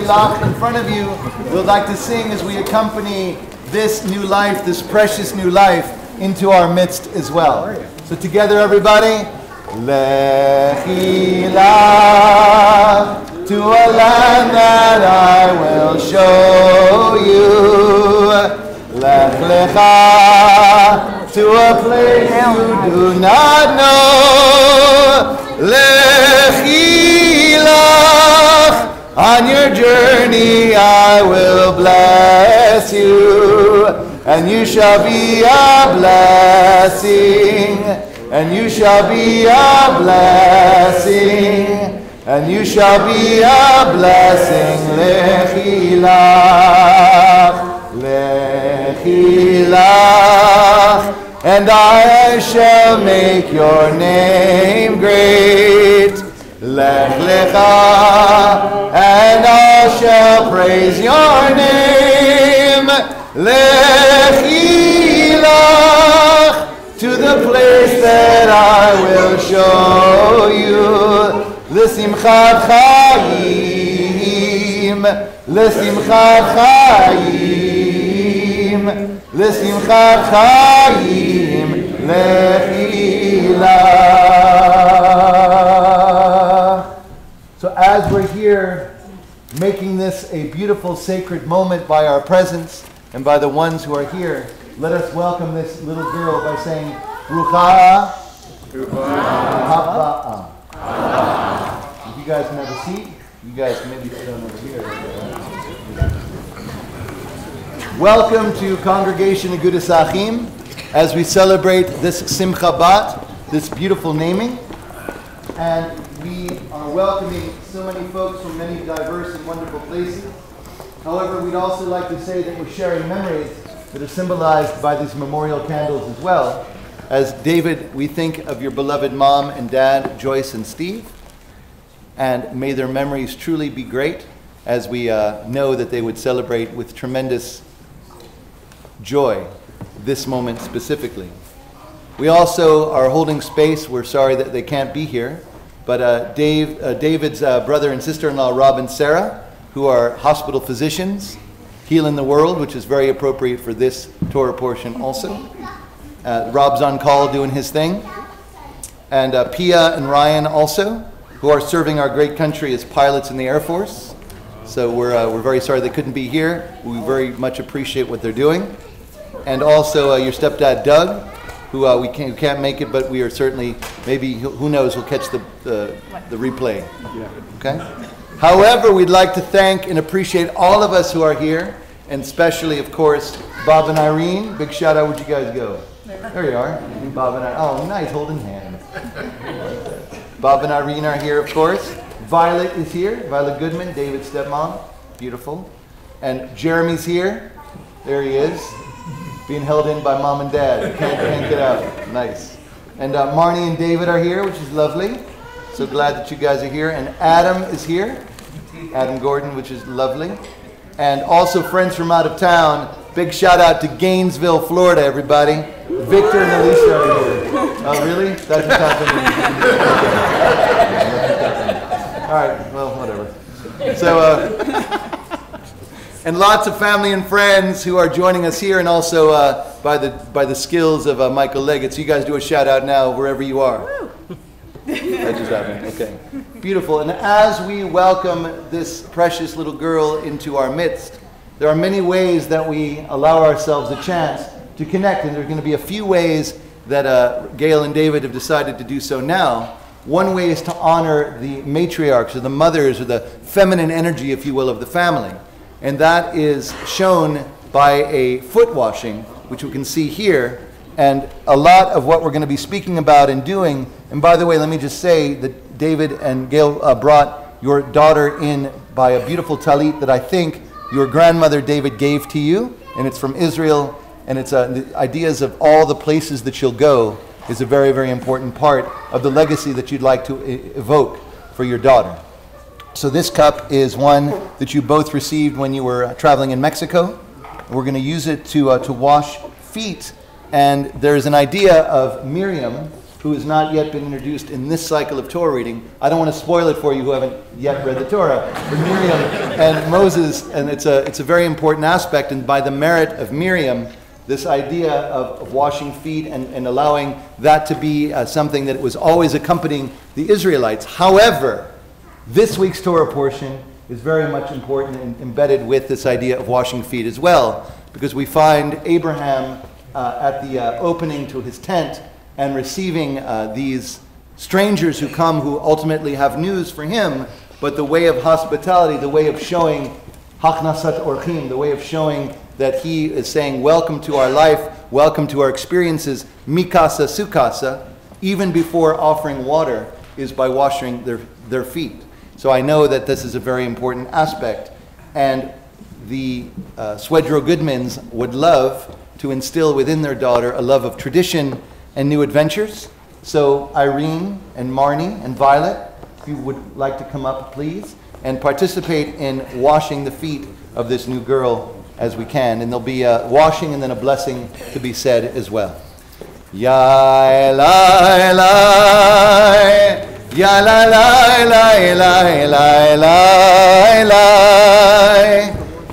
Lach in front of you, we'd like to sing as we accompany this new life, this precious new life, into our midst as well. So together, everybody, Lechi Lach, to a land that I will show you. Lech Lecha, to a place you do not know. Lechi Lach, on your journey I will bless you, and you shall be a blessing, and you shall be a blessing, and you shall be a blessing. Lechi Lach, Lechi Lach, and I shall make your name great. Lech Lecha, and I shall praise your name. Lechi Lach, to the place that I will show you. L'simchat chayim, l'simchat chayim, l'simchat chayim, lechi lach. So as we're here making this a beautiful sacred moment by our presence and by the ones who are here, let us welcome this little girl by saying, Brucha Haba. If you guys can have a seat, you guys maybe sit on over here. Welcome to Congregation Agudas Achim as we celebrate this Simcha Bat, this beautiful naming. And we are welcoming so many folks from many diverse and wonderful places. However, we'd also like to say that we're sharing memories that are symbolized by these memorial candles as well. As David, we think of your beloved mom and dad, Joyce and Steve. And may their memories truly be great, as we know that they would celebrate with tremendous joy this moment specifically. We also are holding space. We're sorry that they can't be here. But David's brother and sister-in-law, Rob and Sarah, who are hospital physicians, healing the world, which is very appropriate for this Torah portion also. Rob's on call doing his thing. And Pia and Ryan also, who are serving our great country as pilots in the Air Force. So we're very sorry they couldn't be here. We very much appreciate what they're doing. And also your stepdad, Doug, who we can't make it, but we are certainly, maybe, who knows, we'll catch the replay. Yeah. Okay? However, we'd like to thank and appreciate all of us who are here, and especially, of course, Bob and Irene. Big shout out, where'd you guys go? There you are. Bob and Irene. Oh, nice, holding hands. Bob and Irene are here, of course. Violet is here. Violet Goodman, David's stepmom. Beautiful. And Jeremy's here. There he is. Being held in by mom and dad. Can't get out. Nice. And Marnie and David are here, which is lovely. So glad that you guys are here. And Adam is here. Adam Gordon, which is lovely. And also friends from out of town. Big shout out to Gainesville, Florida, everybody. Victor and Alicia are here. Oh, really? That's what's happening. All right, well, whatever. So, and lots of family and friends who are joining us here, and also by the skills of Michael Leggett. So you guys do a shout out now wherever you are. That just happened. Okay, beautiful. And as we welcome this precious little girl into our midst, there are many ways that we allow ourselves a chance to connect, and there are going to be a few ways that Gail and David have decided to do so now. One way is to honor the matriarchs, or the mothers, or the feminine energy, if you will, of the family. And that is shown by a foot washing, which we can see here. And a lot of what we're going to be speaking about and doing, and by the way, let me just say that David and Gail brought your daughter in by a beautiful talit that I think your grandmother David gave to you, and it's from Israel, and it's the ideas of all the places that she'll go is a very, very important part of the legacy that you'd like to evoke for your daughter. So this cup is one that you both received when you were traveling in Mexico. We're going to use it to wash feet, and there's an idea of Miriam who has not yet been introduced in this cycle of Torah reading. I don't want to spoil it for you who haven't yet read the Torah. But Miriam and Moses, and it's a very important aspect, and by the merit of Miriam, this idea of washing feet and allowing that to be something that was always accompanying the Israelites. However, this week's Torah portion is very much important and embedded with this idea of washing feet as well, because we find Abraham at the opening to his tent and receiving these strangers who come, who ultimately have news for him, but the way of hospitality, the way of showing hachnasat orchim, the way of showing that he is saying, welcome to our life, welcome to our experiences, mikasa sukasa, even before offering water, is by washing their feet. So I know that this is a very important aspect, and the Swedroe Goodmans would love to instill within their daughter a love of tradition and new adventures. So Irene and Marnie and Violet, if you would like to come up, please, and participate in washing the feet of this new girl as we can. And there'll be a washing and then a blessing to be said as well. Ya Elai Elai, Ya la la la la la la la,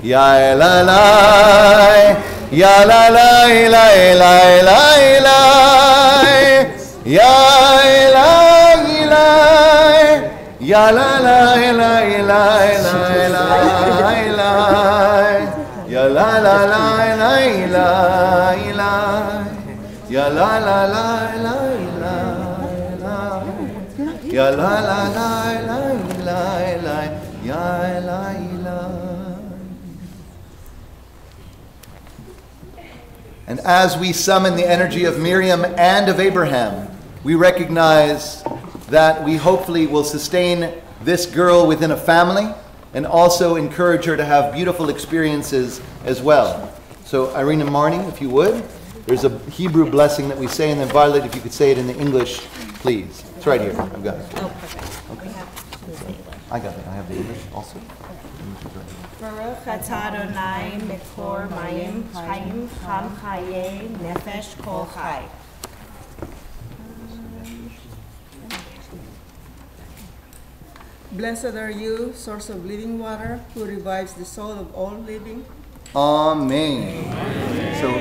Ya la la, Ya la la la la la la, Ya la la, Ya la la la la la la, Ya la la la la la, Ya la la la la, Ya la la la, Ya la la. And as we summon the energy of Miriam and of Abraham, we recognize that we hopefully will sustain this girl within a family and also encourage her to have beautiful experiences as well. So Irene and Marnie, if you would, there's a Hebrew blessing that we say, and then Violet, if you could say it in the English, please. It's right here. I've got it. Oh, perfect. Okay. We have the English. I got it. I have the English also. Baruch atah Adonai mekor mayim chayim cham chaye nefesh kol chai. Blessed are you, source of living water, who revives the soul of all living. Amen. So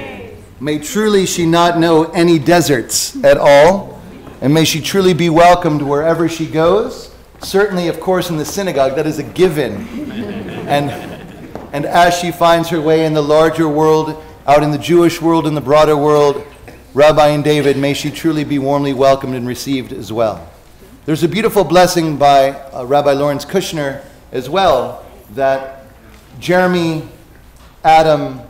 may truly she not know any deserts at all, and may she truly be welcomed wherever she goes. Certainly, of course, in the synagogue, that is a given. And as she finds her way in the larger world, out in the Jewish world, in the broader world, Rabbi and David, may she truly be warmly welcomed and received as well. There's a beautiful blessing by Rabbi Lawrence Kushner as well, that Jeremy, Adam,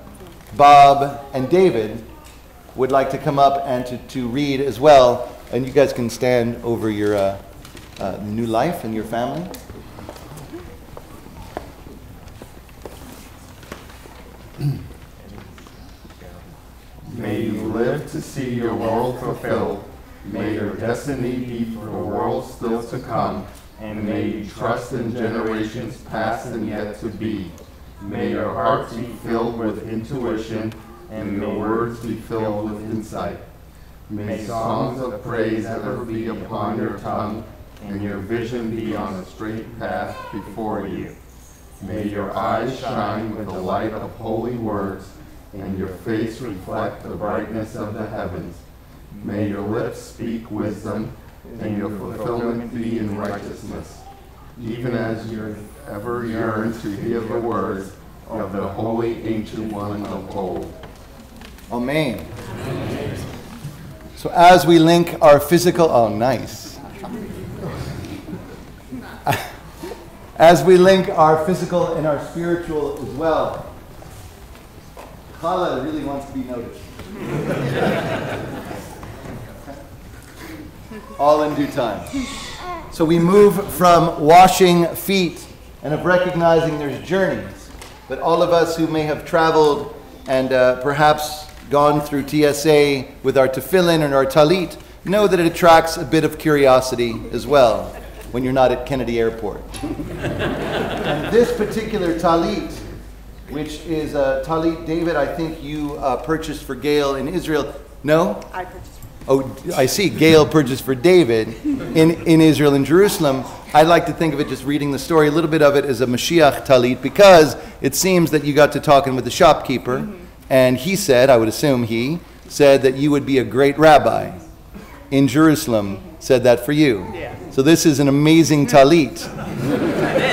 Bob, and David would like to come up and to read as well. And you guys can stand over your new life and your family. May you live to see your world fulfilled. May your destiny be for the world still to come. And may you trust in generations past and yet to be. May your heart be filled with intuition, and your words be filled with insight. May songs of praise ever be upon your tongue, and your vision be on a straight path before you. May your eyes shine with the light of holy words, and your face reflect the brightness of the heavens. May your lips speak wisdom, and your fulfillment be in righteousness, even as you ever yearn to hear the words of the holy ancient one of old. Amen. So as we link our physical, oh nice. As we link our physical and our spiritual as well, Chala really wants to be noticed. All in due time. So we move from washing feet and of recognizing there's journeys. But all of us who may have traveled and perhaps gone through TSA with our tefillin and our talit know that it attracts a bit of curiosity as well when you're not at Kennedy Airport. And this particular talit, which is a talit, David, I think you purchased for Gail in Israel. No? I purchased. Oh, I see. Gail purchased for David in Israel and Jerusalem. I like to think of it, just reading the story, a little bit of it as a Mashiach talit, because it seems that you got to talking with the shopkeeper, and he said, I would assume he said that you would be a great rabbi in Jerusalem, said that for you. Yeah. So this is an amazing talit.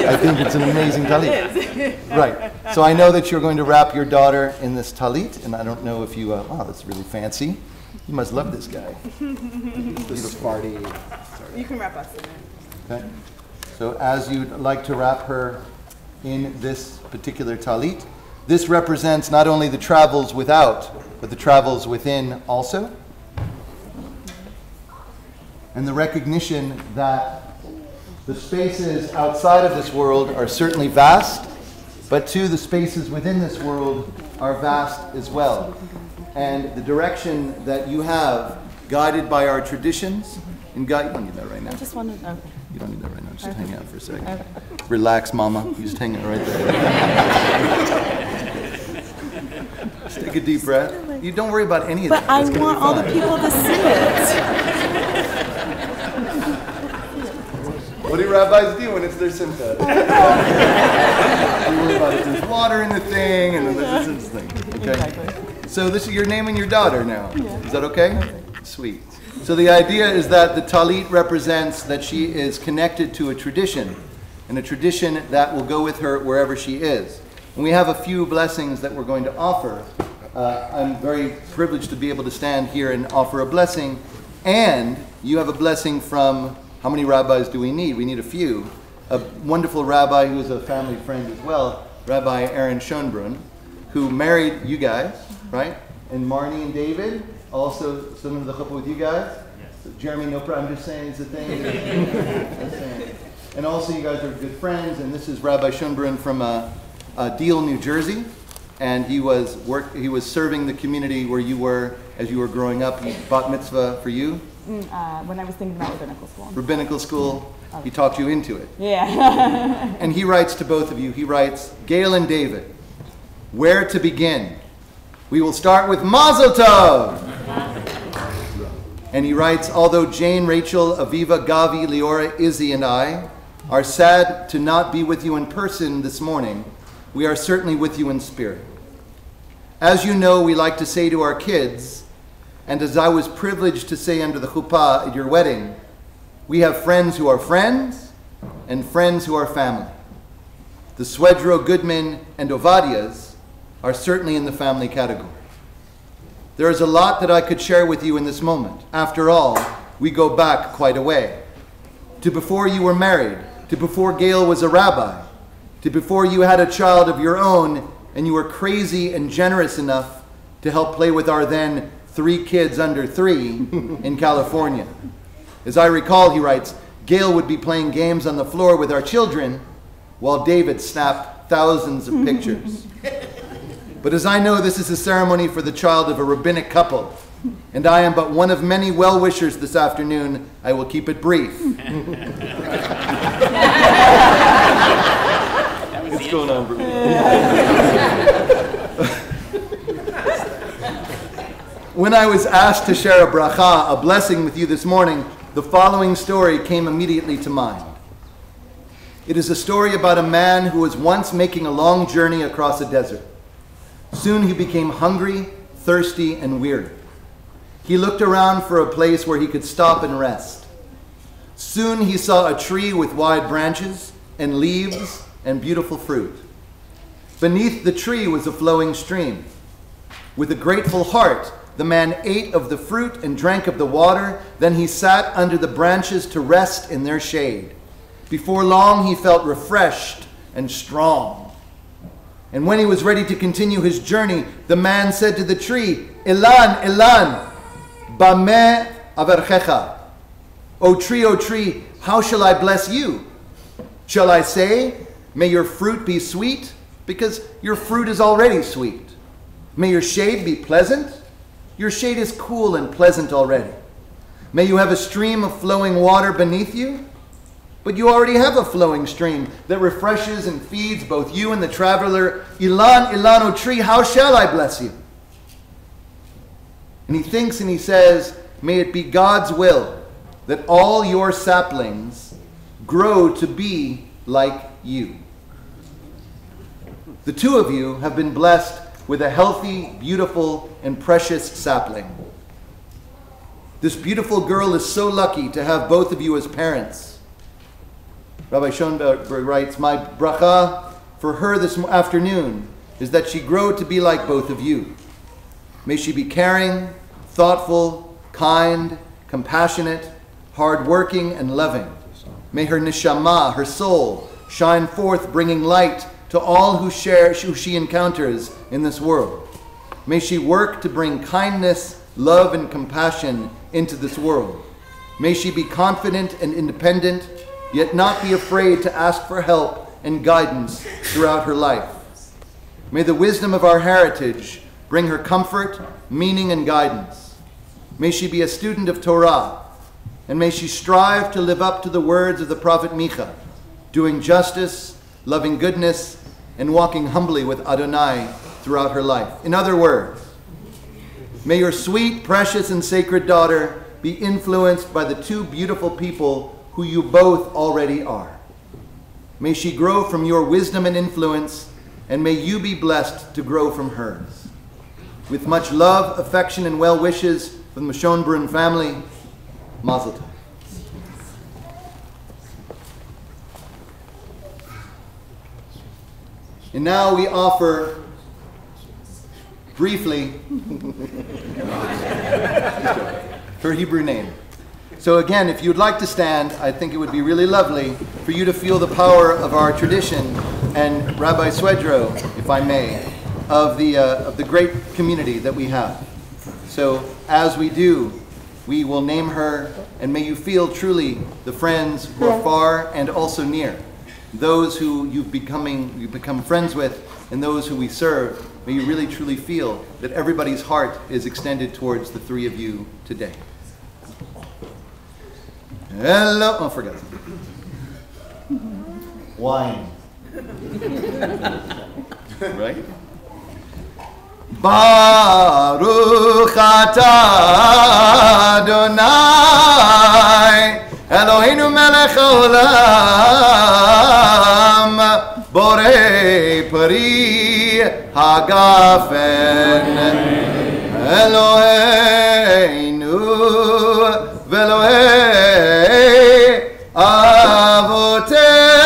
I think it's an amazing talit. Right. So I know that you're going to wrap your daughter in this talit, and I don't know if you, wow, that's really fancy. You must love this guy. The Sephardi. You can wrap us in it. Okay. So as you'd like to wrap her in this particular talit, this represents not only the travels without, but the travels within also. And the recognition that the spaces outside of this world are certainly vast, but too the spaces within this world are vast as well. And the direction that you have, guided by our traditions, and you don't need that right now. I just wanted, okay. You don't need that right now. Just hang out for a second. Okay. Relax, Mama. You just hang out right there. Just take a deep breath. You don't worry about any of that. But I want all the people to see it. What do rabbis do when it's their simcha? You worry about if there's water in the thing, and then there's this thing. Okay? Exactly. So this is your naming your daughter now. Yeah. Is that okay? Sweet. So the idea is that the talit represents that she is connected to a tradition, and a tradition that will go with her wherever she is. And we have a few blessings that we're going to offer. I'm very privileged to be able to stand here and offer a blessing, and you have a blessing from, how many rabbis do we need? We need a few. A wonderful rabbi who is a family friend as well, Rabbi Aaron Schoenbrunn, who married you guys, right? And Marnie and David, also some of the chuppah with you guys. So Jeremy, no problem, I'm just saying it's a thing. And also you guys are good friends, and this is Rabbi Schoenbrunn from Deal, New Jersey. And he was serving the community where you were as you were growing up. He bat mitzvah for you. When I was thinking about rabbinical school. Rabbinical school, he talked you into it. Yeah. And he writes to both of you, he writes, Gail and David, where to begin? We will start with Mazel Tov. And he writes, although Jane, Rachel, Aviva, Gavi, Leora, Izzy, and I are sad to not be with you in person this morning, we are certainly with you in spirit. As you know, we like to say to our kids, and as I was privileged to say under the chuppah at your wedding, we have friends who are friends and friends who are family. The Swedroe, Goodman, and Ovadias are certainly in the family category. There is a lot that I could share with you in this moment. After all, we go back quite a way. To before you were married, to before Gail was a rabbi, to before you had a child of your own and you were crazy and generous enough to help play with our then 3 kids under 3 in California. As I recall, he writes, Gail would be playing games on the floor with our children while David snapped thousands of pictures. But as I know, this is a ceremony for the child of a rabbinic couple, and I am but one of many well-wishers this afternoon, I will keep it brief. What's going on, bro? When I was asked to share a bracha, a blessing with you this morning, the following story came immediately to mind. It is a story about a man who was once making a long journey across a desert. Soon he became hungry, thirsty, and weary. He looked around for a place where he could stop and rest. Soon he saw a tree with wide branches and leaves and beautiful fruit. Beneath the tree was a flowing stream. With a grateful heart, the man ate of the fruit and drank of the water. Then he sat under the branches to rest in their shade. Before long, he felt refreshed and strong. And when he was ready to continue his journey, the man said to the tree, Elan, Elan, bameh averchecha. O tree, how shall I bless you? Shall I say, may your fruit be sweet? Because your fruit is already sweet. May your shade be pleasant? Your shade is cool and pleasant already. May you have a stream of flowing water beneath you? But you already have a flowing stream that refreshes and feeds both you and the traveler. Ilan, Ilan, O tree, how shall I bless you? And he thinks and he says, may it be God's will that all your saplings grow to be like you. The two of you have been blessed with a healthy, beautiful, and precious sapling. This beautiful girl is so lucky to have both of you as parents. Rabbi Schoenberg writes, my bracha for her this afternoon is that she grow to be like both of you. May she be caring, thoughtful, kind, compassionate, hardworking, and loving. May her neshama, her soul, shine forth, bringing light to all who she encounters in this world. May she work to bring kindness, love, and compassion into this world. May she be confident and independent, yet not be afraid to ask for help and guidance throughout her life. May the wisdom of our heritage bring her comfort, meaning, and guidance. May she be a student of Torah, and may she strive to live up to the words of the prophet Micha, doing justice, loving goodness, and walking humbly with Adonai throughout her life. In other words, may your sweet, precious, and sacred daughter be influenced by the two beautiful people who you both already are. May she grow from your wisdom and influence, and may you be blessed to grow from hers. With much love, affection, and well wishes from the Schonbrunn family, Mazel Tov. And now we offer, briefly, her Hebrew name. So again, if you'd like to stand, I think it would be really lovely for you to feel the power of our tradition and Rabbi Swedroe, if I may, of the great community that we have. So as we do, we will name her, and may you feel truly the friends who are far and also near, those who you've become friends with, and those who we serve. May you really truly feel that everybody's heart is extended towards the three of you today. Hello. Oh, forgot. Wine. Right? Baruch atah Adonai Eloheinu melech haolam borei peri hagafen Eloheinu ve'Elohei avoteinu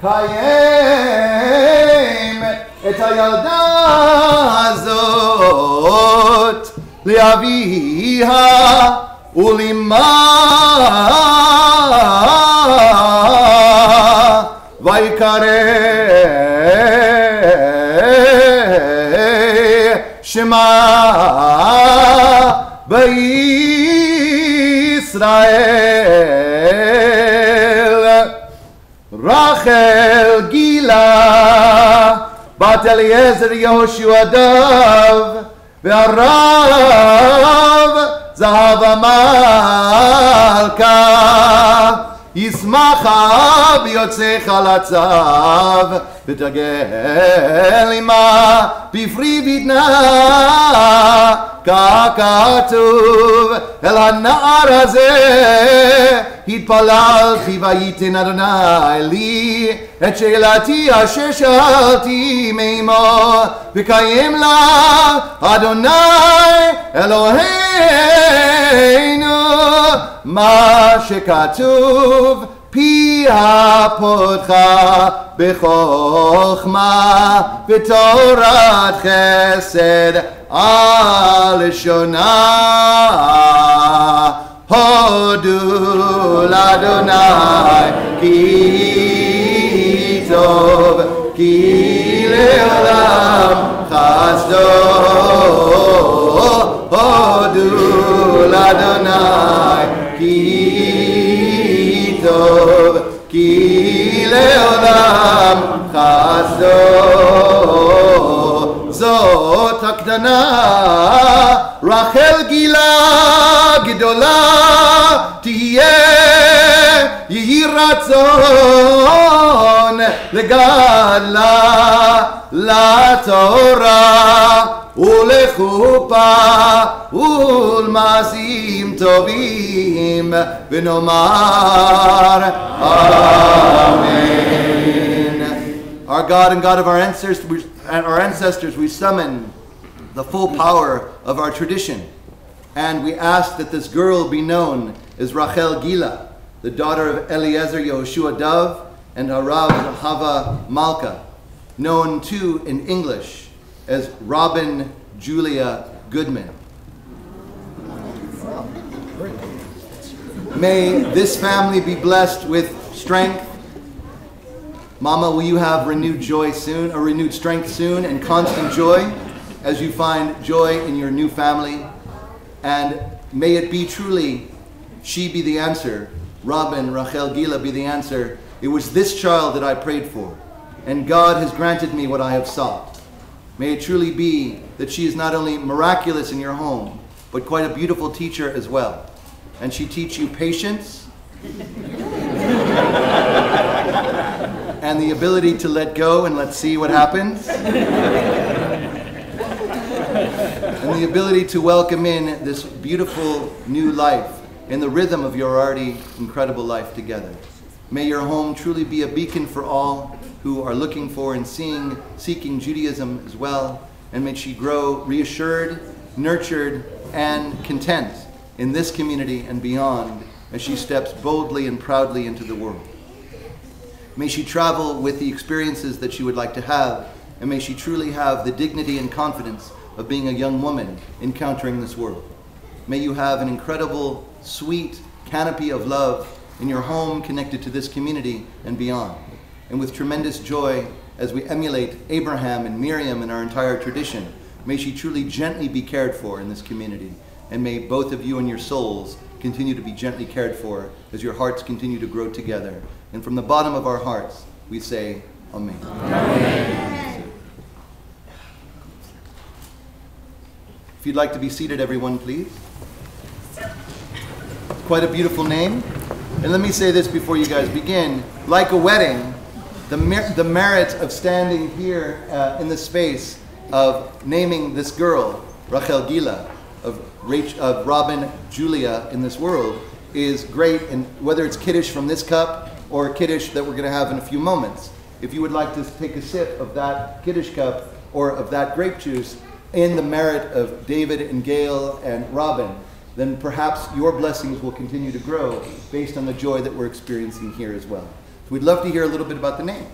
Kayem et hayalda hazot liaviha ulima vaikare shema b'Yisrael Rachel Gila Bat Eliezer Yehoshua Dav Ve'arav Zahava Malka Yismacha B'yotzei chalatzav V'tagel ima B'fri v'itna Ka'katuv El ha'na'ar hazeh התפללתי וייתן אדוני לי את שאלתי אשר שאלתי מעמו וקיים לה אדוני אלוהינו מה שכתוב פיה פותחה בחוכמה ותורת חסד על לשונה הודו לאדוני כי טוב כי לעולם חסדו הודו לאדוני כי טוב כי לעולם חסדו זאת הקטנה רחל גילה גדולה תהיה יהי רצון לגדלה לתורה ולחופה ולמעשים טובים ונאמר Amen. Our God and God of our ancestors, we summon the full power of our tradition, and we ask that this girl be known as Rachel Gila, the daughter of Eliezer Yehoshua Dov and Harav Hava Malka, known too in English as Robin Julia Goodman. May this family be blessed with strength. Mama, will you have renewed joy soon, or renewed strength soon, and constant joy as you find joy in your new family? And may it be truly, she be the answer, Robin, Rachel Gila be the answer. It was this child that I prayed for, and God has granted me what I have sought. May it truly be that she is not only miraculous in your home, but quite a beautiful teacher as well. And she teach you patience and the ability to let go and let's see what happens. And the ability to welcome in this beautiful new life in the rhythm of your already incredible life together. May your home truly be a beacon for all who are looking for and seeking Judaism as well. And may she grow reassured, nurtured, and content in this community and beyond as she steps boldly and proudly into the world. May she travel with the experiences that she would like to have, and may she truly have the dignity and confidence of being a young woman encountering this world. May you have an incredible, sweet canopy of love in your home connected to this community and beyond. And with tremendous joy, as we emulate Abraham and Miriam in our entire tradition, may she truly gently be cared for in this community. And may both of you and your souls continue to be gently cared for as your hearts continue to grow together. And from the bottom of our hearts, we say, Amen. Amen. If you'd like to be seated, everyone, please. Quite a beautiful name. And let me say this before you guys begin. Like a wedding, the merit of standing here in the space of naming this girl, Rachel Gila, of Robin Julia in this world, is great. And whether it's Kiddush from this cup or Kiddush that we're going to have in a few moments, if you would like to take a sip of that Kiddush cup or of that grape juice in the merit of David and Gail and Robin, then perhaps your blessings will continue to grow based on the joy that we're experiencing here as well. So we'd love to hear a little bit about the name.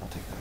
I'll take that.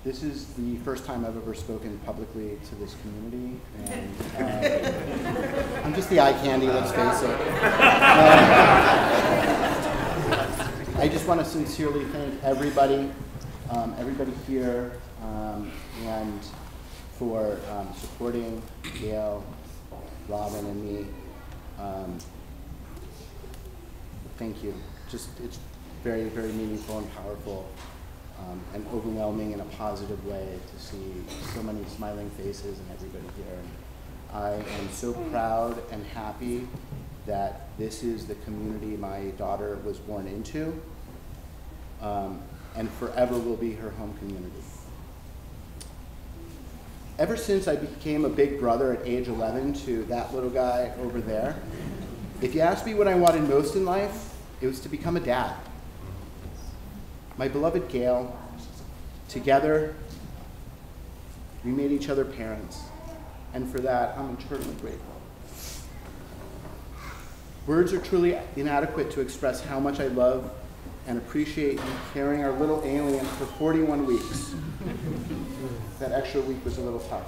This is the first time I've ever spoken publicly to this community, and I'm just the eye candy, let's face it. I just want to sincerely thank everybody here, and for supporting Gail, Robin, and me. Thank you. It's very, very meaningful and powerful. And overwhelming in a positive way to see so many smiling faces and everybody here. I am so proud and happy that this is the community my daughter was born into, and forever will be her home community. Ever since I became a big brother at age 11 to that little guy over there, if you asked me what I wanted most in life, it was to become a dad. My beloved Gail, together, we made each other parents, and for that, I'm eternally grateful. Words are truly inadequate to express how much I love and appreciate you carrying our little alien for 41 weeks. That extra week was a little tough.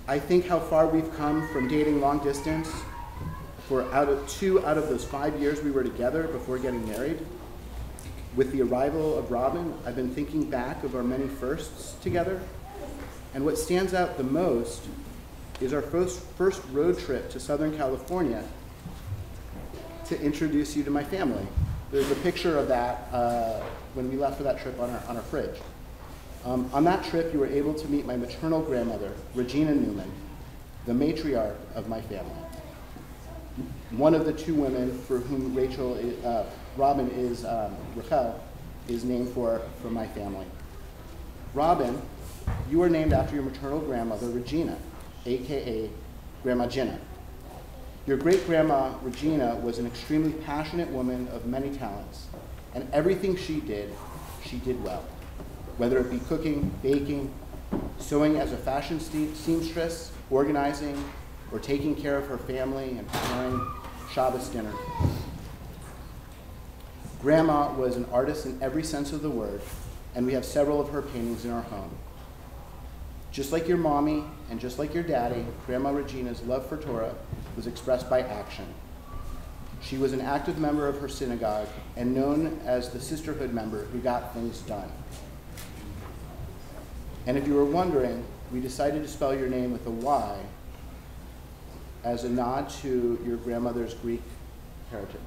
I think how far we've come from dating long distance for two out of those 5 years we were together before getting married. With the arrival of Robin, I've been thinking back of our many firsts together, and what stands out the most is our first road trip to Southern California to introduce you to my family. There's a picture of that when we left for that trip on our fridge. On that trip, you were able to meet my maternal grandmother, Regina Newman, the matriarch of my family. One of the two women for whom Robin is, Rachel, is named for my family. Robin, you were named after your maternal grandmother, Regina, AKA Grandma Gina. Your great-grandma, Regina, was an extremely passionate woman of many talents, and everything she did well. Whether it be cooking, baking, sewing as a fashion seamstress, organizing, or taking care of her family and preparing Shabbos dinner. Grandma was an artist in every sense of the word, and we have several of her paintings in our home. Just like your mommy and just like your daddy, Grandma Regina's love for Torah was expressed by action. She was an active member of her synagogue and known as the sisterhood member who got things done. And if you were wondering, we decided to spell your name with a Y as a nod to your grandmother's Greek heritage.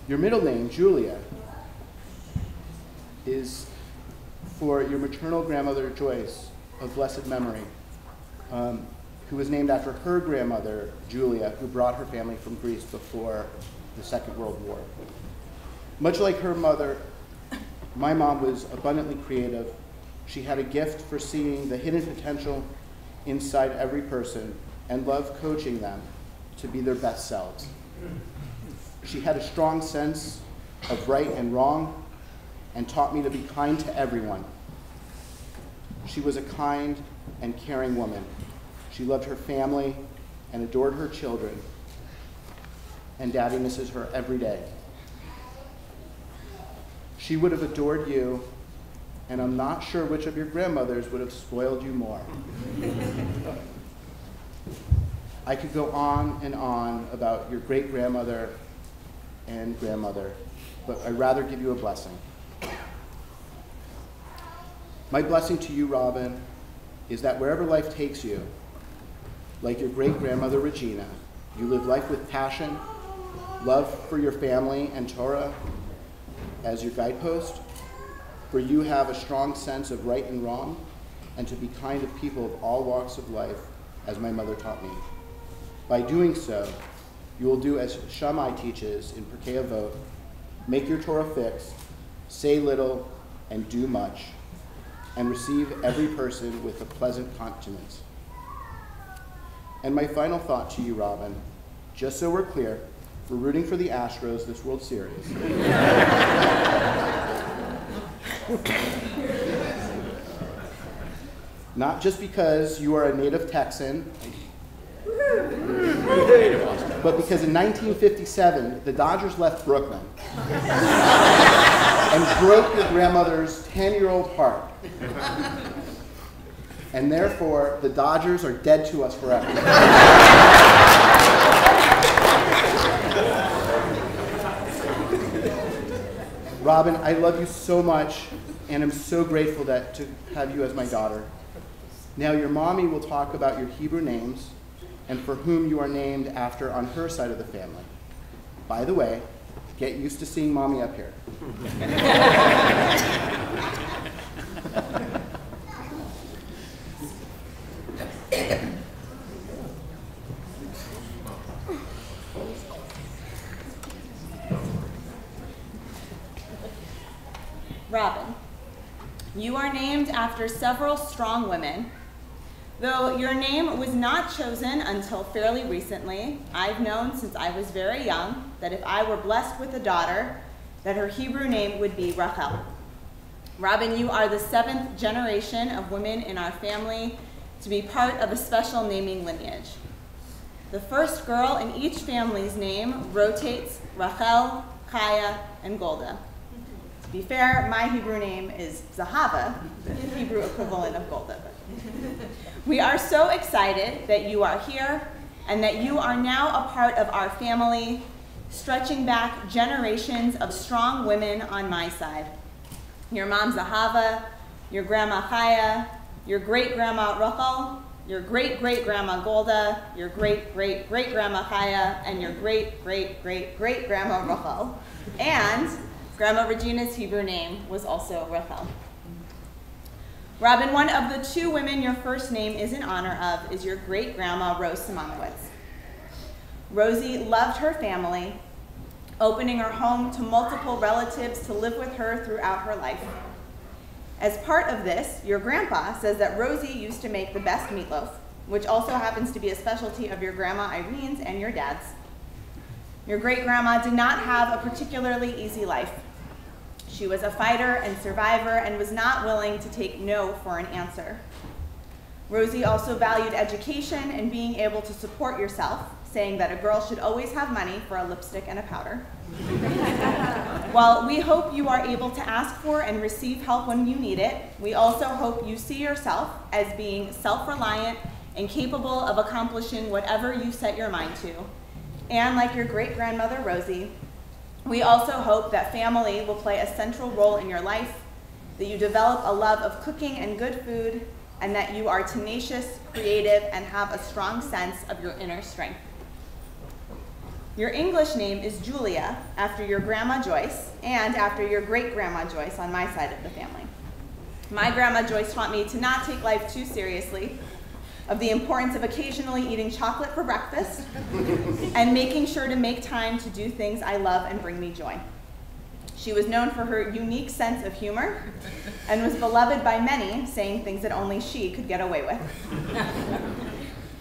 Your middle name, Julia, is for your maternal grandmother, Joyce, of blessed memory, who was named after her grandmother, Julia, who brought her family from Greece before the Second World War. Much like her mother, my mom was abundantly creative. She had a gift for seeing the hidden potential inside every person and loved coaching them to be their best selves. She had a strong sense of right and wrong and taught me to be kind to everyone. She was a kind and caring woman. She loved her family and adored her children, and Daddy misses her every day. She would have adored you, and I'm not sure which of your grandmothers would have spoiled you more. I could go on and on about your great-grandmother and grandmother, but I'd rather give you a blessing. My blessing to you, Robin, is that wherever life takes you, like your great-grandmother Regina, you live life with passion, love for your family and Torah as your guidepost, for you have a strong sense of right and wrong, and to be kind to people of all walks of life, as my mother taught me. By doing so, you will do as Shammai teaches in Pirkei Avot, make your Torah fixed, say little, and do much, and receive every person with a pleasant countenance. And my final thought to you, Robin, just so we're clear, we're rooting for the Astros this World Series. Not just because you are a native Texan, but because in 1957, the Dodgers left Brooklyn and broke your grandmother's 10-year-old heart. And therefore, the Dodgers are dead to us forever. Robin, I love you so much, and I'm so grateful to have you as my daughter. Now, your mommy will talk about your Hebrew names and for whom you are named after on her side of the family. By the way, get used to seeing mommy up here. Robin, you are named after several strong women. Though your name was not chosen until fairly recently, I've known since I was very young that if I were blessed with a daughter, that her Hebrew name would be Rachel. Robin, you are the 7th generation of women in our family to be part of a special naming lineage. The first girl in each family's name rotates Rachel, Chaya, and Golda. To be fair, my Hebrew name is Zahava, the Hebrew equivalent of Golda. We are so excited that you are here and that you are now a part of our family, stretching back generations of strong women on my side. Your mom Zahava, your grandma Chaya, your great-grandma Rachel, your great-great-grandma Golda, your great-great-great-grandma Chaya, and your great-great-great-great-grandma Rachel. And Grandma Regina's Hebrew name was also Rachel. Robin, one of the two women your first name is in honor of is your great-grandma Rose Simonowitz. Rosie loved her family, opening her home to multiple relatives to live with her throughout her life. As part of this, your grandpa says that Rosie used to make the best meatloaf, which also happens to be a specialty of your grandma Irene's and your dad's. Your great-grandma did not have a particularly easy life. She was a fighter and survivor and was not willing to take no for an answer. Rosie also valued education and being able to support yourself, saying that a girl should always have money for a lipstick and a powder. While we hope you are able to ask for and receive help when you need it, we also hope you see yourself as being self-reliant and capable of accomplishing whatever you set your mind to. And like your great-grandmother Rosie, we also hope that family will play a central role in your life, that you develop a love of cooking and good food, and that you are tenacious, creative, and have a strong sense of your inner strength. Your English name is Julia, after your grandma Joyce, and after your great-grandma Joyce on my side of the family. My grandma Joyce taught me to not take life too seriously, of the importance of occasionally eating chocolate for breakfast, and making sure to make time to do things I love and bring me joy. She was known for her unique sense of humor, and was beloved by many, saying things that only she could get away with.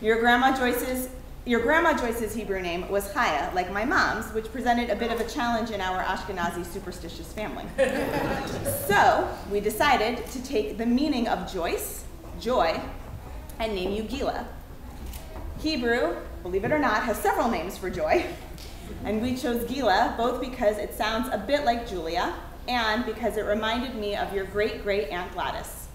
Your grandma Joyce's Hebrew name was Chaya, like my mom's, which presented a bit of a challenge in our Ashkenazi superstitious family. So we decided to take the meaning of Joyce, joy, and name you Gila. Hebrew, believe it or not, has several names for joy, and we chose Gila both because it sounds a bit like Julia and because it reminded me of your great-great-aunt Gladys,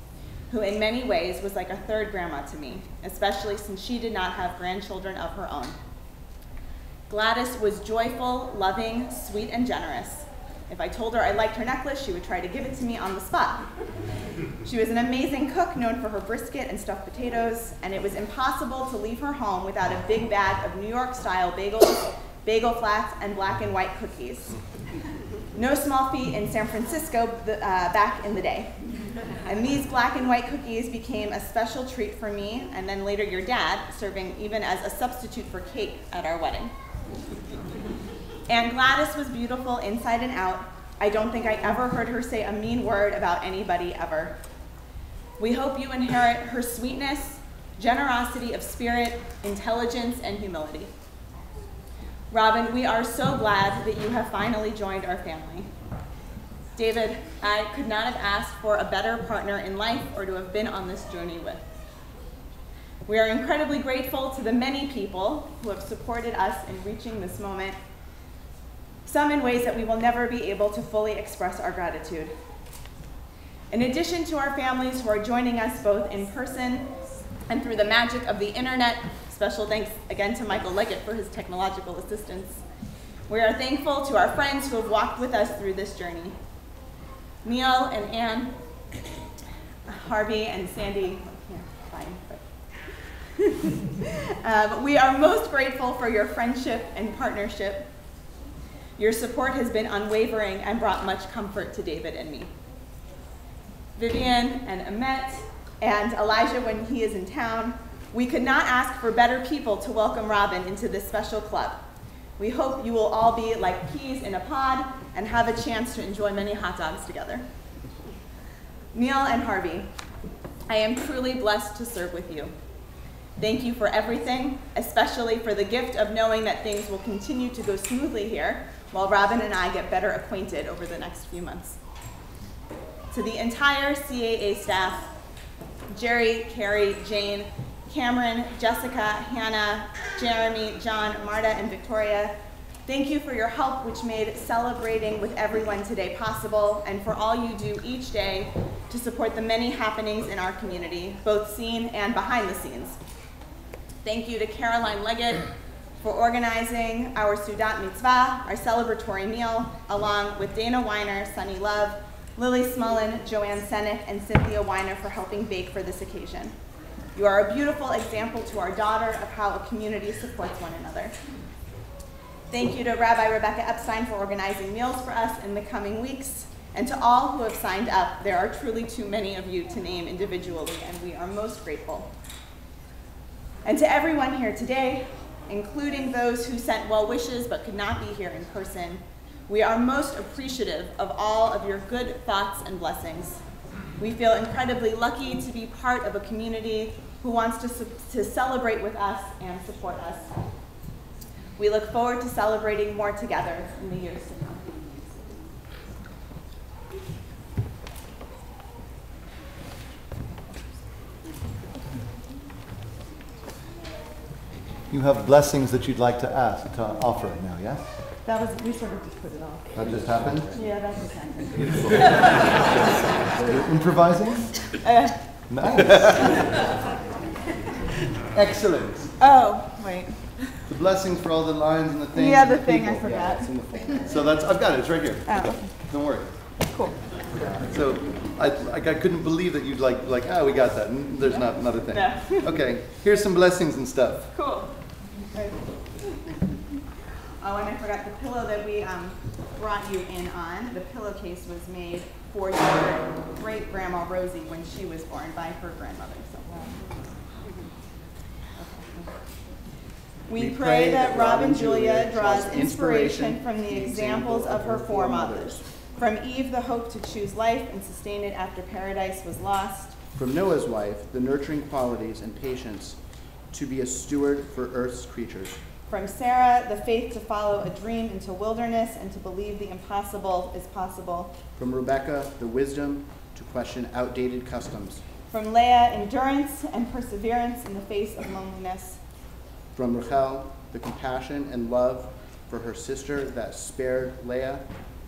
who in many ways was like a third grandma to me, especially since she did not have grandchildren of her own. Gladys was joyful, loving, sweet, and generous. If I told her I liked her necklace, she would try to give it to me on the spot. She was an amazing cook, known for her brisket and stuffed potatoes, and it was impossible to leave her home without a big bag of New York-style bagels, bagel flats, and black and white cookies. No small feat in San Francisco back in the day. And these black and white cookies became a special treat for me, and then later your dad, serving even as a substitute for cake at our wedding. And Gladys was beautiful inside and out. I don't think I ever heard her say a mean word about anybody ever. We hope you inherit her sweetness, generosity of spirit, intelligence, and humility. Robin, we are so glad that you have finally joined our family. David, I could not have asked for a better partner in life or to have been on this journey with. We are incredibly grateful to the many people who have supported us in reaching this moment, some in ways that we will never be able to fully express our gratitude. In addition to our families who are joining us both in person and through the magic of the internet, special thanks again to Michael Leggett for his technological assistance, we are thankful to our friends who have walked with us through this journey. Neil and Anne, Harvey and Sandy, we are most grateful for your friendship and partnership. Your support has been unwavering and brought much comfort to David and me. Vivian and Amet and Elijah when he is in town, we could not ask for better people to welcome Robin into this special club. We hope you will all be like peas in a pod and have a chance to enjoy many hot dogs together. Neil and Harvey, I am truly blessed to serve with you. Thank you for everything, especially for the gift of knowing that things will continue to go smoothly here while Robin and I get better acquainted over the next few months. To the entire CAA staff, Jerry, Carrie, Jane, Cameron, Jessica, Hannah, Jeremy, John, Marta, and Victoria, thank you for your help, which made celebrating with everyone today possible, and for all you do each day to support the many happenings in our community, both seen and behind the scenes. Thank you to Caroline Leggett for organizing our Sudat Mitzvah, our celebratory meal, along with Dana Weiner, Sunny Love, Lily Smullen, Joanne Senick, and Cynthia Weiner for helping bake for this occasion. You are a beautiful example to our daughter of how a community supports one another. Thank you to Rabbi Rebecca Epstein for organizing meals for us in the coming weeks. And to all who have signed up, there are truly too many of you to name individually, and we are most grateful. And to everyone here today, including those who sent well wishes but could not be here in person, we are most appreciative of all of your good thoughts and blessings. We feel incredibly lucky to be part of a community who wants to celebrate with us and support us. We look forward to celebrating more together in the years to come. You have blessings that you'd like to offer now, yes? That was, we sort of just put it off. That just happened? Yeah, that just happened. Beautiful. You're improvising? Nice. Excellent. Oh, wait. The blessings for all the lines and the things. Yeah, and the thing people. I forgot. So that's, I've got it, it's right here. Oh, okay. Don't worry. Cool. So I couldn't believe that you'd like, we got that. And there's not a thing. No. Okay, here's some blessings and stuff. Cool. Right. Oh, and I forgot the pillow that we brought you in on. The pillowcase was made for your great-grandma Rosie when she was born by her grandmother. So. We pray that Robin Julia draws inspiration from the examples of her foremothers. From Eve, the hope to choose life and sustain it after paradise was lost. From Noah's wife, the nurturing qualities and patience to be a steward for earth's creatures. From Sarah, the faith to follow a dream into wilderness and to believe the impossible is possible. From Rebecca, the wisdom to question outdated customs. From Leah, endurance and perseverance in the face of loneliness. From Rachel, the compassion and love for her sister that spared Leah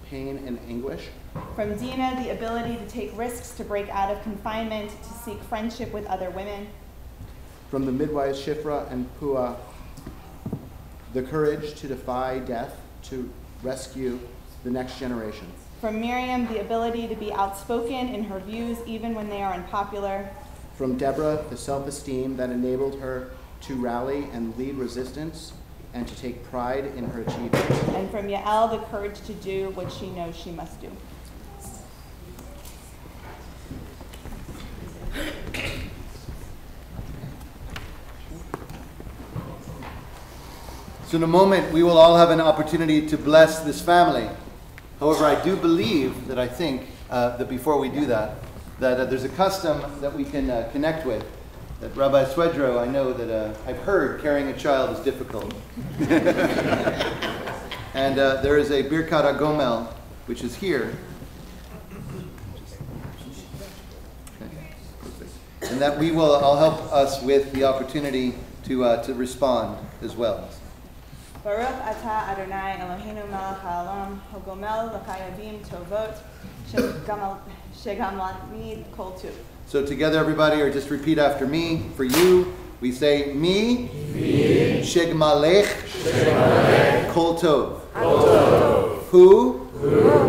pain and anguish. From Dina, the ability to take risks to break out of confinement, to seek friendship with other women. From the midwives Shifra and Pua, the courage to defy death to rescue the next generation. From Miriam, the ability to be outspoken in her views even when they are unpopular. From Deborah, the self-esteem that enabled her to rally and lead resistance and to take pride in her achievements. And from Yael, the courage to do what she knows she must do. So in a moment, we will all have an opportunity to bless this family. However, I do believe that that before we do that there's a custom that we can connect with. That Rabbi Swedroe, I know that I've heard carrying a child is difficult. And there is a Birkat HaGomel, which is here. Okay. And that I'll help us with the opportunity to respond as well. Baruch atah Adonai Eloheinu melech haolam hagomel l'chayavim tovot shegamlamid kol tuv. So together, everybody, or just repeat after me. For you, we say, Mi, Shegmalech, Kol Tov. Hu,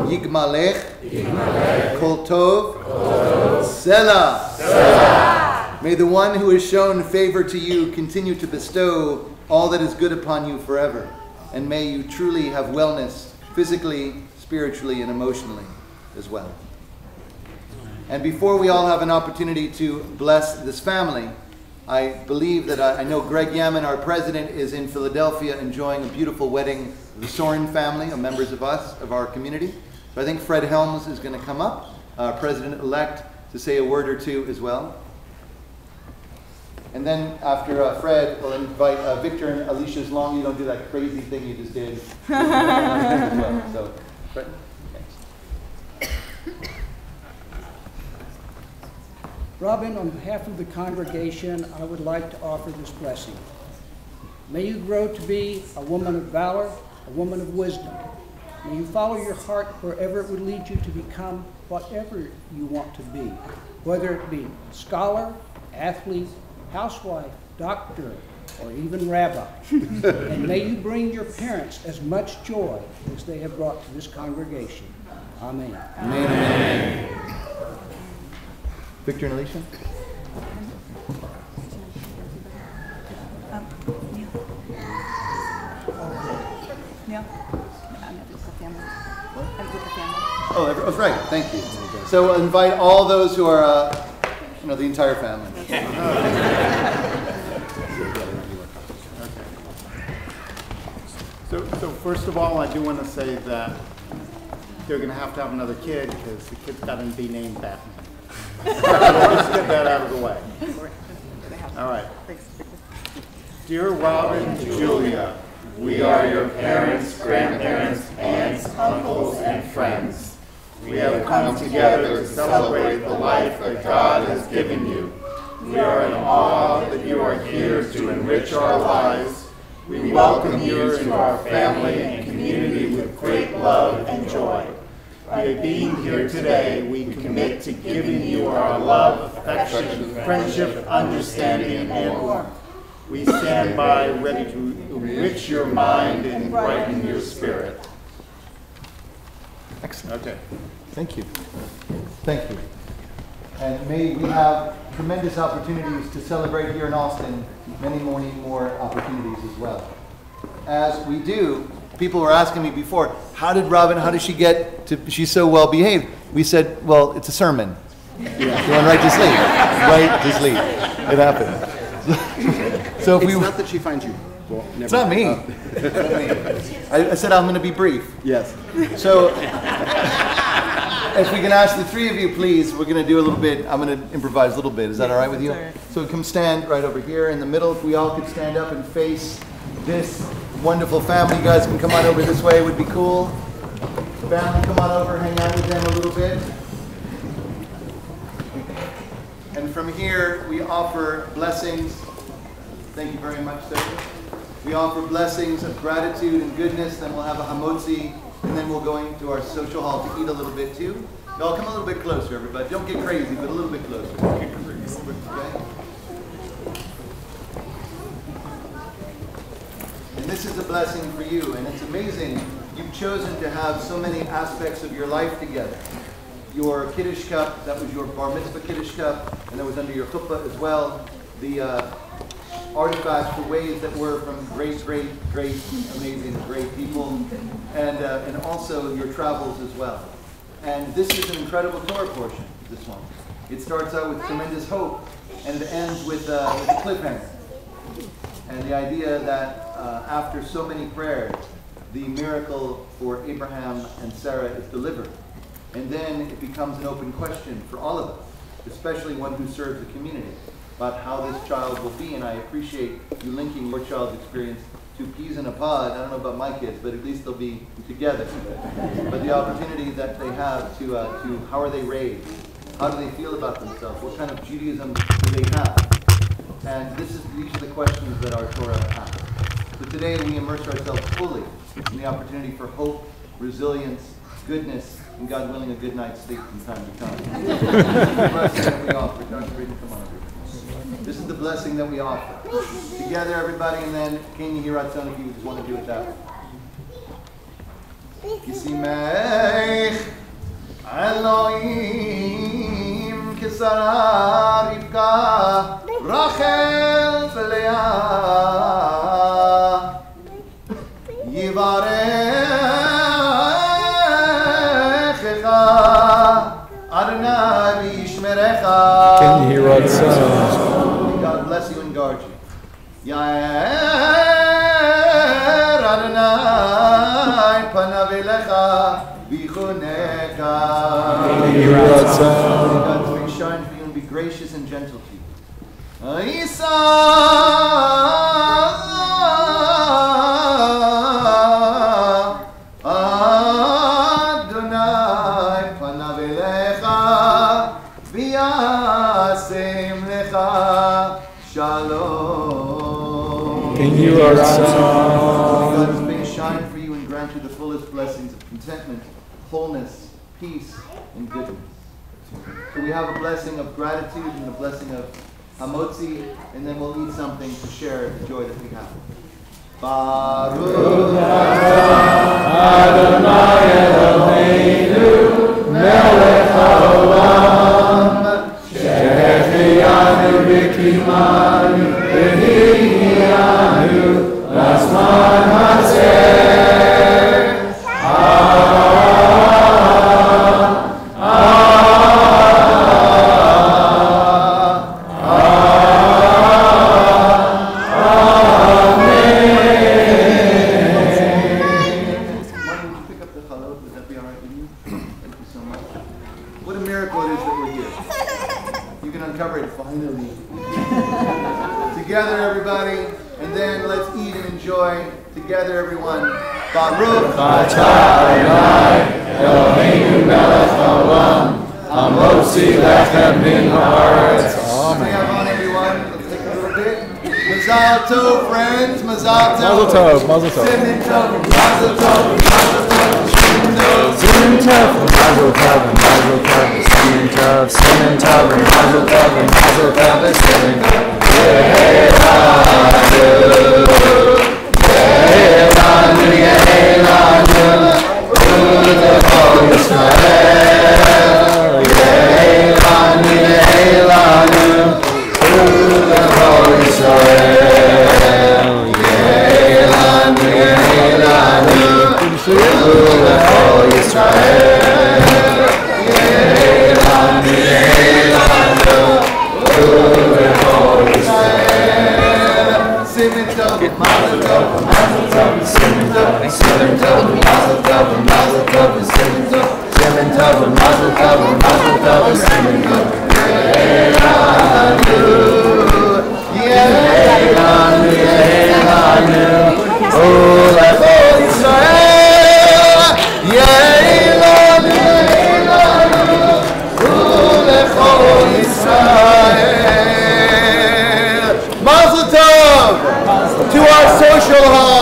Yigmalech, Kol Tov, Selah. May the one who has shown favor to you continue to bestow all that is good upon you forever. And may you truly have wellness, physically, spiritually, and emotionally as well. And before we all have an opportunity to bless this family, I believe that I know Greg Yaman, our president, is in Philadelphia enjoying a beautiful wedding of the Soren family, of members of our community. So I think Fred Helms is going to come up, president-elect, to say a word or two as well. And then after Fred, we'll invite Victor and Alicia, as long as you don't do that crazy thing you just did. As well. So, Fred. Robin, on behalf of the congregation, I would like to offer this blessing. May you grow to be a woman of valor, a woman of wisdom. May you follow your heart wherever it would lead you to become whatever you want to be, whether it be scholar, athlete, housewife, doctor, or even rabbi. And may you bring your parents as much joy as they have brought to this congregation. Amen. Amen. Victor and Alicia? Neil? I'm with the family. I'm with the family. Oh, right. Thank you. So invite all those who are, the entire family. So first of all, I do want to say that they're going to have another kid because the kid's got to be named Batman. Let's get that out of the way. All right. Dear Robin and Julia, we are your parents, grandparents, aunts, uncles, and friends. We have come together to celebrate the life that God has given you. We are in awe that you are here to enrich our lives. We welcome you into our family and community with great love and joy. By being here today, we commit to giving you our love, affection, friendship, understanding, and warmth. We stand by ready to enrich your mind and brighten your spirit. Excellent. Okay. Thank you. Thank you. And may we have tremendous opportunities to celebrate here in Austin, many more opportunities as well. As we do, people were asking me before, how did she get to, she's so well behaved? We said, well, it's a sermon. Yeah. She went right to sleep. Right to sleep. It happened. So if it's not that she finds you. Well, never. It's not me. I said I'm going to be brief. Yes. So, if we can ask the three of you, please, we're going to do a little bit, I'm going to improvise a little bit. Is that all right with you? Right. So come stand right over here in the middle. If we all could stand up and face this wonderful family. You guys can come on over this way, it would be cool. Family, come on over, hang out with them a little bit. And from here, we offer blessings. Thank you very much, sir. We offer blessings of gratitude and goodness. Then we'll have a hamotzi, and then we'll go into our social hall to eat a little bit too. Y'all come a little bit closer, everybody. Don't get crazy, but a little bit closer. Okay? And this is a blessing for you, and it's amazing. You've chosen to have so many aspects of your life together. Your Kiddush cup, that was your Bar Mitzvah Kiddush cup, and that was under your chuppah as well. The artifacts for ways that were from great, amazing, great people, and also your travels as well. And this is an incredible Torah portion, this one. It starts out with tremendous hope, and it ends with a cliffhanger. And the idea that after so many prayers, the miracle for Abraham and Sarah is delivered. And then it becomes an open question for all of us, especially one who serves the community, about how this child will be. And I appreciate you linking your child's experience to peas in a pod. I don't know about my kids, but at least they'll be together. But the opportunity that they have to how are they raised? How do they feel about themselves? What kind of Judaism do they have? And these are the questions that our Torah asks. So today we immerse ourselves fully in the opportunity for hope, resilience, goodness, and God willing, a good night's sleep from time to time. This is the blessing that we offer. Dr. Braden, come on over. This is the blessing that we offer. Together, everybody, and then King Yiratzon, if you just want to do it that way. Yisimech Elohim Kisara Rivka Rachel Leah Yivarechecha Adonai V'yishmerecha. Can you hear what sounds? God bless you and guard you. Yair Adonai Panav Elecha V'yichuneka. Can you hear what sounds? God's face shine for you and be gracious and gentle to you. Isa Adonai Panav Elecha V'yasem Lecha Shalom. Can you hear what sounds? God's face shine for you and grant you the fullest blessings of contentment, wholeness, peace, and goodness. So we have a blessing of gratitude and a blessing of hamotzi, and then we'll eat something to share the joy that we have. Baruch Adonai Eloheinu melech haolam shehechianu v'kimanu v'hihianu l'zman hazeh. Together, everybody, and then let's eat and enjoy together, everyone. Baruch Atah Adonai Eloheinu melech haolam hamotzi lechem min haaretz. Amen. On, everyone. Let's take a little bit. Mazal tov, friends. Mazal tov. Mazel tov. Mazel tov. Simin tov. Mazel tov. Mazel tov. Simin tov. Mazel tov. Mazel tov. Simin tov. Simin tov. Mazel tov. Mazel tov. Simin tov. Yehelanu, Yehelanu, Yehelanu, U'lechol Yisrael. Yehelanu, Yehelanu, U'lechol Yisrael. Yehelanu, Yehelanu, U'lechol Yisrael. Yehelanu, Yehelanu, U'lechol Simin tov, mazel tov, mazel tov, simin tov, simin tov, mazel tov, mazel tov, simin tov, simin tov, mazel tov, mazel tov, simin tov. Yehelanu, Yehelanu, Yehelanu, U'lechol Yisrael. Yehelanu, Yehelanu, U'lechol Yisrael. Mazel tov to our social hall.